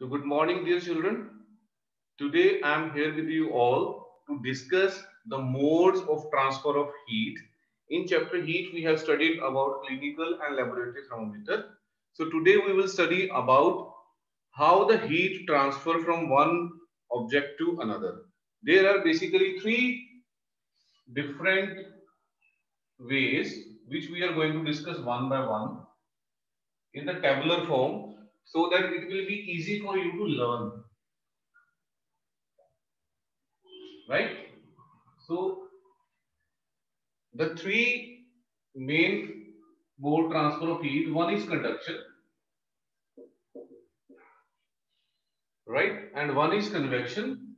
So good morning, dear children. Today I am here with you all to discuss the modes of transfer of heat. In chapter heat, we have studied about clinical and laboratory thermometer. So today we will study about how the heat transfer from one object to another. There are basically three different ways which we are going to discuss one by one in the tabular form so that it will be easy for you to learn, right? So the three main mode transfer of heat, one is conduction, right? And one is convection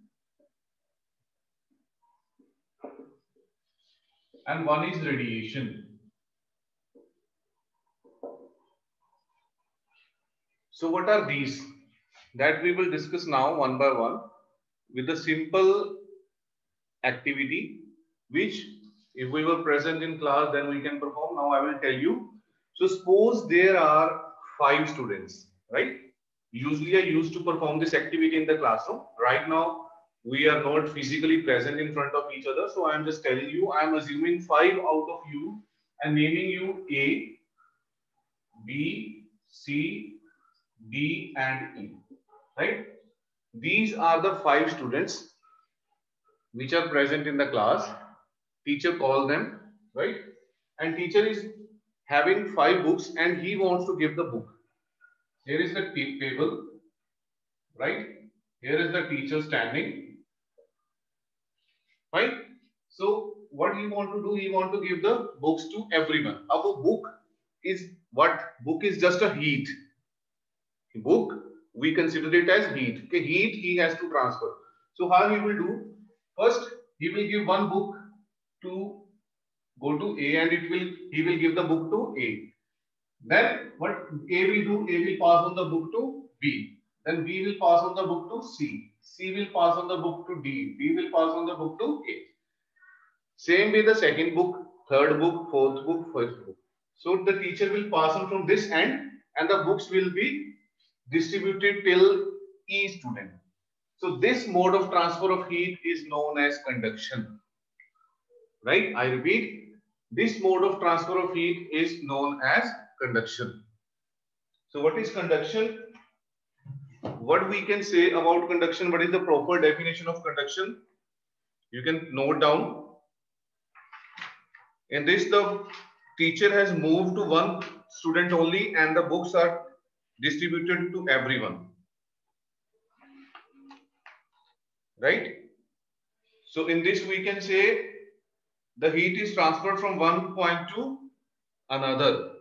and one is radiation. So what are these? That we will discuss now one by one with a simple activity which if we were present in class then we can perform. Now I will tell you. So suppose there are 5 students, right? Usually I used to perform this activity in the classroom. Right now we are not physically present in front of each other. So I am just telling you, I am assuming 5 out of you and naming you A, B, C, D and E, right? These are the 5 students which are present in the class. Teacher call them, right? And teacher is having 5 books and he wants to give the book. Here is the table, right? Here is the teacher standing, right? So what he want to do, he want to give the books to everyone. Our book is what? Book is just a heat. Book, we consider it as heat. Okay, heat he has to transfer. So how he will do? First, he will give one book to go to A and he will give the book to A. Then what A will do? A will pass on the book to B. Then B will pass on the book to C. C will pass on the book to D. D will pass on the book to A. Same way the second book, third book, fourth book, fifth book. So the teacher will pass on from this end and the books will be distributed till E student. So this mode of transfer of heat is known as conduction. Right? I repeat, this mode of transfer of heat is known as conduction. So what is conduction? What we can say about conduction? What is the proper definition of conduction? You can note down. In this, the teacher has moved to one student only and the books are distributed to everyone. Right? So in this, we can say the heat is transferred from one point to another.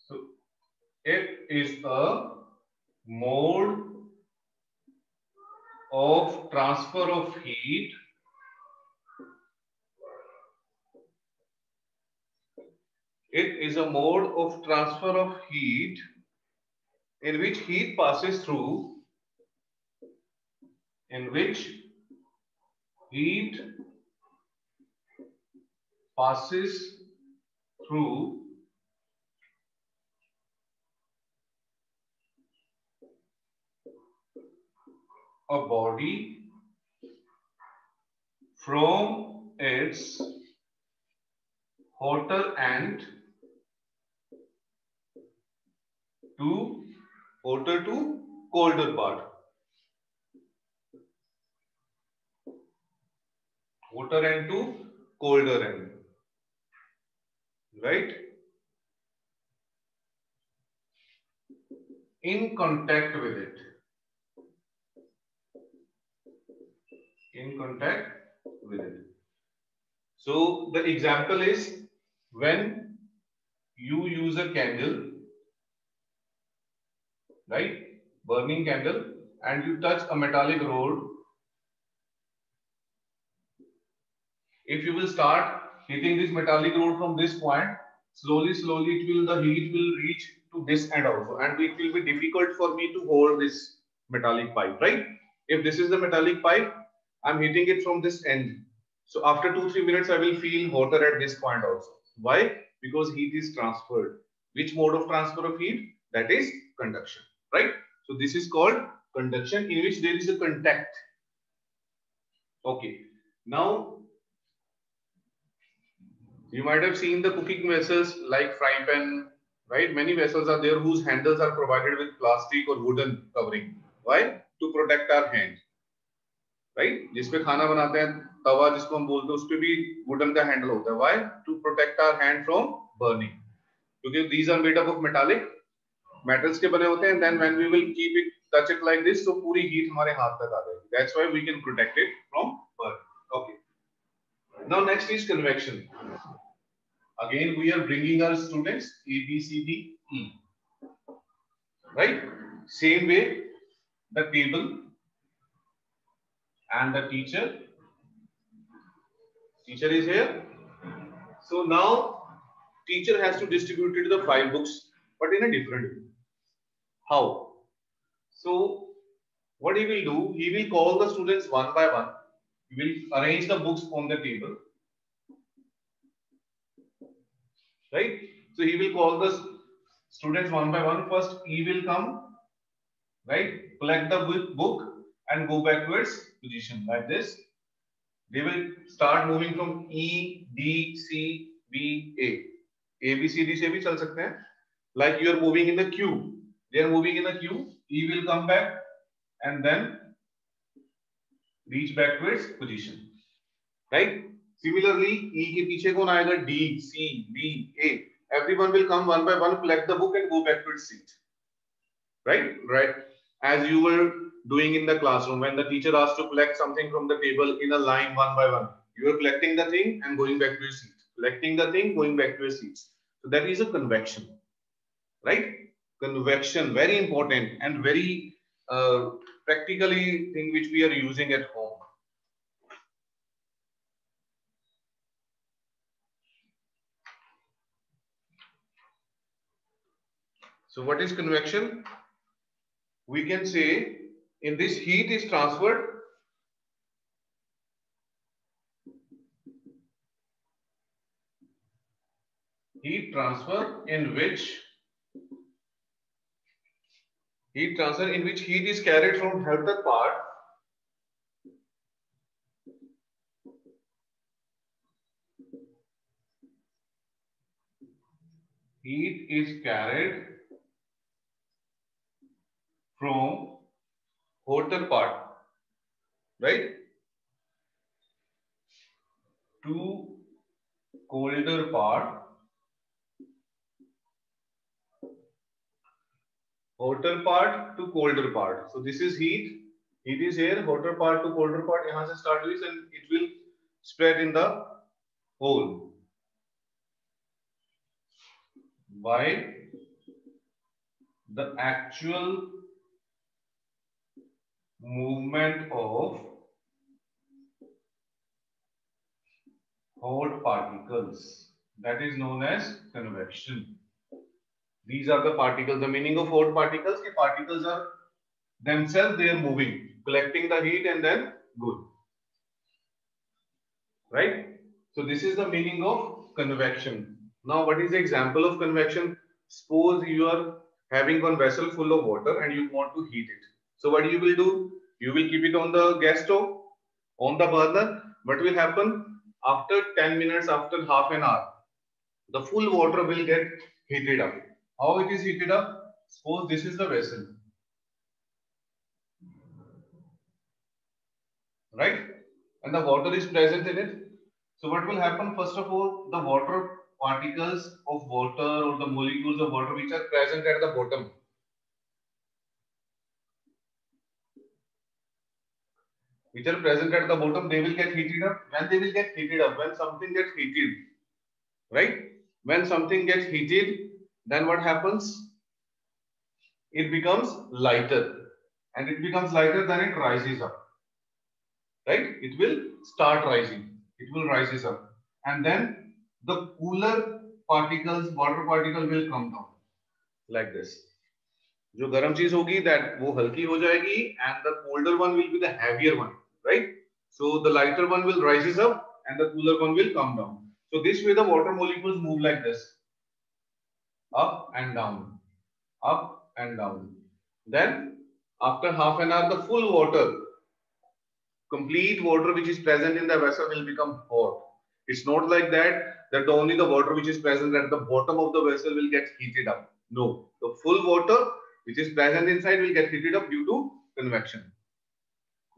So it is a mode of transfer of heat in which heat passes through a body from its hotter end to colder part. Hotter end to colder end. Right? In contact with it. In contact with it. So the example is when you use a candle, right? Burning candle, and you touch a metallic rod. If you will start hitting this metallic rod from this point, slowly, the heat will reach to this end also, and it will be difficult for me to hold this metallic pipe, right? If this is the metallic pipe, I'm hitting it from this end. So after 2-3 minutes, I will feel hotter at this point also. Why? Because heat is transferred. Which mode of transfer of heat? That is conduction, right? So this is called conduction, in which there is a contact. Okay. Now you might have seen the cooking vessels like frying pan, right? Many vessels are there whose handles are provided with plastic or wooden covering. Why? To protect our hand, right? जिसपे खाना बनाते हैं तवा जिसको हम बोलते हैं उस पे भी वुडन का हैंडल होता है. Why? To protect our hand from burning. क्योंकि these are made up of metallic metals के बने होते हैं. And then when we will keep it, touch it like this, तो पूरी heat हमारे हाथ तक आ जाएगी. That's why we can protect it from burning. Okay. Now next is convection. Again, we are bringing our students A, B, C, D, E. Right? Same way, the table and the teacher. Teacher is here. So now, teacher has to distribute it to the 5 books, but in a different way. How? So, what he will do, he will call the students one by one. He will arrange the books on the table. Right? So he will call the students one by one. First, he will come, right? Collect the book and go back to its position like this. They will start moving from E, D, C, B, A. A, B, C, D से भी चल सकते हैं. Like you are moving in the queue. They are moving in the queue. E will come back and then reach back to its position. Right? Similarly, E के पीछे कौन आएगा? D, C, B, A. Everyone will come one by one, collect the book and go back to its seat. Right? Right. As you were doing in the classroom, when the teacher asked to collect something from the table in a line one by one, you are collecting the thing and going back to your seat. Collecting the thing, going back to your seats. So that is a convection. Right? Convection, very important and very practically thing which we are using at home. So what is convection? We can say in this heat is transferred heat transfer in which heat is carried from outer part heat is carried from hotter part, right, to colder part, hotter part to colder part. So this is heat. Heat is here, hotter part to colder part. यहाँ से start हुई and it will spread in the whole. By the actual movement of hot particles, that is known as convection. These are the particles. The meaning of hot particles, the particles are themselves, they are moving, collecting the heat and then going. Right? So this is the meaning of convection. Now, what is the example of convection? Suppose you are having one vessel full of water and you want to heat it. So what you will do? You will keep it on the gas stove, on the burner. What will happen? After 10 minutes, after half an hour, the full water will get heated up. How it is heated up? Suppose this is the vessel. Right? And the water is present in it. So what will happen? First of all, the water particles of water or the molecules of water which are present at the bottom, they will get heated up. When they will get heated up, when something gets heated, right? When something gets heated, then what happens? It becomes lighter, and it becomes lighter, then it rises up, right? It will start rising. It will rises up, and then the cooler particles, water particle will come down like this. जो गर्म चीज होगी that वो हल्की हो जाएगी and the colder one will be the heavier one, right? So the lighter one will rises up and the cooler one will come down. So this way the water molecules move like this, up and down. up and down. Then after half an hour, the full water, complete water which is present in the vessel will become hot. It's not like that only the water which is present at the bottom of the vessel will get heated up. No, the full water which is present inside will get heated up due to convection.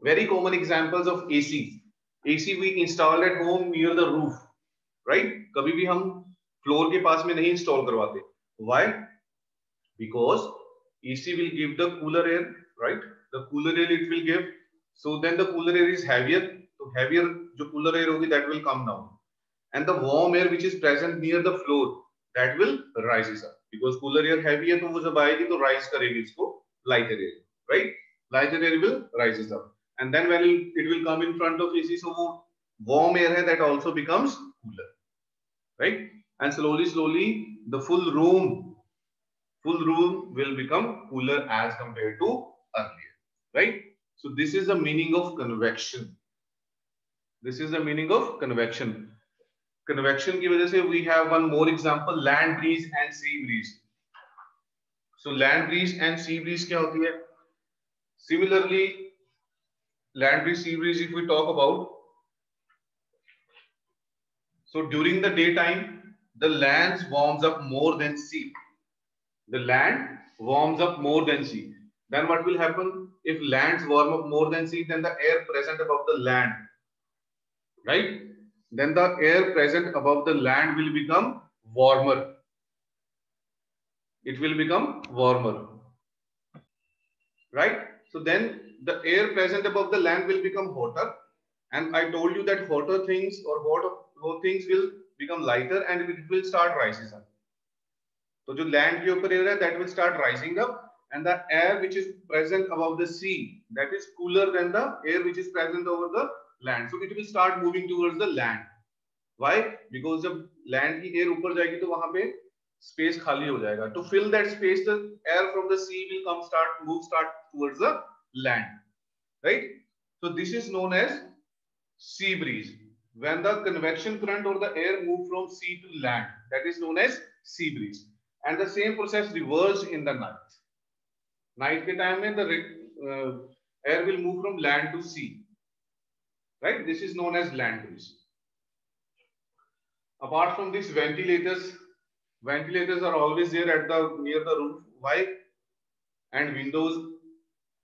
Very common examples of AC. AC we installed at home near the roof, right? कभी भी हम floor के पास में नहीं install करवाते. Why? Because AC will give the cooler air, right? The cooler air it will give. So then the cooler air is heavier. So heavier जो cooler air होगी that will come down. And the warm air which is present near the floor that will rises up. Because cooler air heavy है तो वो जब आएगी तो rise करेगी इसको lighter air, right? Lighter air will rises up. And then when it will come in front of AC, so वो warm air है that also becomes cooler, right? And slowly the full room will become cooler as compared to earlier, right? So this is the meaning of convection. This is the meaning of convection. Convection की वजह से we have one more example, land breeze and sea breeze. So land breeze and sea breeze क्या होती है? Similarly, land breeze, sea breeze, if we talk about, so during the daytime, the land warms up more than sea. The land warms up more than sea. Then what will happen? If lands warm up more than sea, then the air present above the land, right? Then the air present above the land will become warmer. It will become warmer, right? So then the air present above the land will become hotter. And I told you that hotter things or hot things will become lighter and it will start rising up. So जो land के ऊपर air है that will start rising up, and the air which is present above the sea that is cooler than the air which is present over the land. So it will start moving towards the land. Why? Because जब land की air ऊपर जाएगी तो वहां पे space खाली हो जाएगा. To fill that space, the air from the sea will start towards the land, right? So this is known as sea breeze. When the convection current or the air move from sea to land, that is known as sea breeze. And the same process reversed in the night. Night के time में the air will move from land to sea, right? This is known as land breeze. Apart from this, ventilators are always there at near the roof. Why? And windows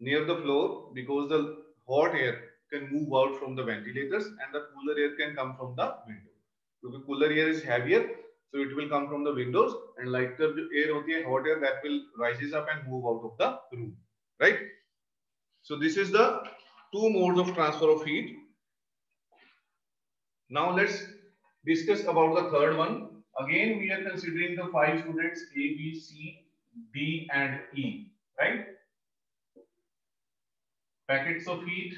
near the floor, because the hot air can move out from the ventilators and the cooler air can come from the window. Because cooler air is heavier, so it will come from the windows, and lighter air hoti hai, hot air, that will rises up and move out of the room, right? So this is the two modes of transfer of heat. Now let's discuss about the third one. Again, we are considering the 5 students A, B, C, D and E, right? Packets of heat.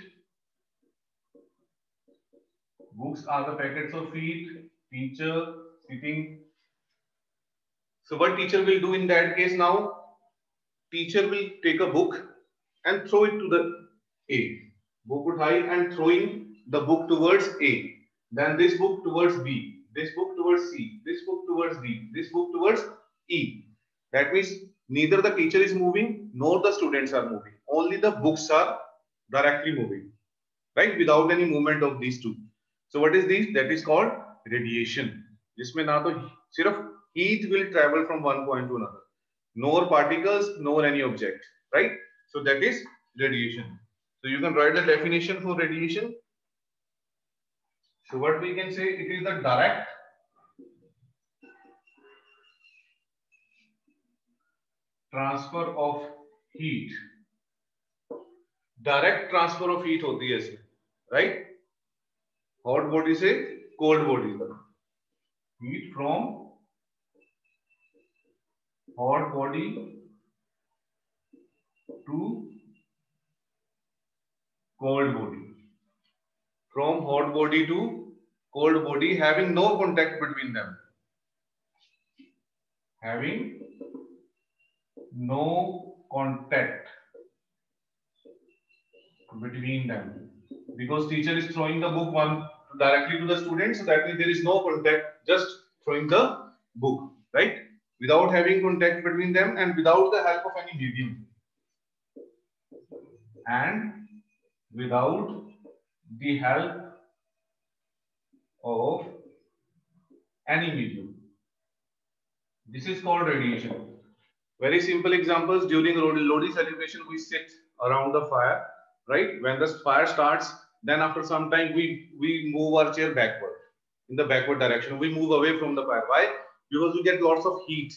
Books are the packets of heat. Teacher sitting. So what teacher will do in that case now? Teacher will take a book and throw it to the A. Book uthai and throwing the book towards A. Then this book towards B. This book towards C. This book towards D. This book towards E. That means neither the teacher is moving nor the students are moving. Only the books are directly moving, right? Without any movement of these two. So what is this? That is called radiation. जिसमें ना तो सिर्फ heat will travel from one point to another, nor particles, nor any object, right? So that is radiation. So you can write the definition for radiation. So what we can say, it is the direct transfer of heat. Direct transfer of heat होती है इसमें, right? Hot body से cold body तक. Heat from hot body to cold body. From hot body to cold body, having no contact between them. Having no contact between them. Because teacher is throwing the book one directly to the student, so that means there is no contact, just throwing the book, right? without having contact between them and without the help of any medium. And without the help of any medium. This is called radiation. Very simple examples. During Lodi celebration, we sit around the fire, right? When the fire starts, then after some time, we move our chair backward, in the backward direction. We move away from the fire. Why? Because we get lots of heat,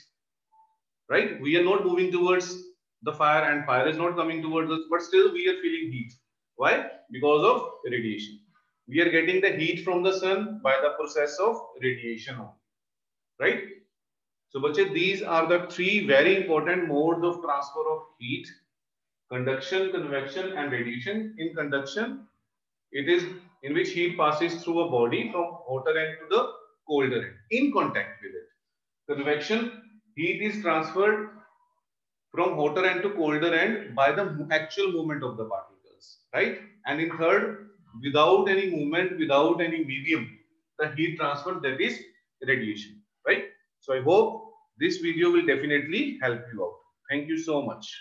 right? We are not moving towards the fire and fire is not coming towards us, but still we are feeling heat. Why? Because of radiation. We are getting the heat from the sun by the process of radiation, right? So, bache, these are the three very important modes of transfer of heat: conduction, convection, and radiation. In conduction, it is in which heat passes through a body from hotter end to the colder end in contact with it. Convection, heat is transferred from hotter end to colder end by the actual movement of the particles, right? And in third, without any movement, without any medium, the heat transfer, that is radiation, right? So I hope this video will definitely help you out. Thank you so much.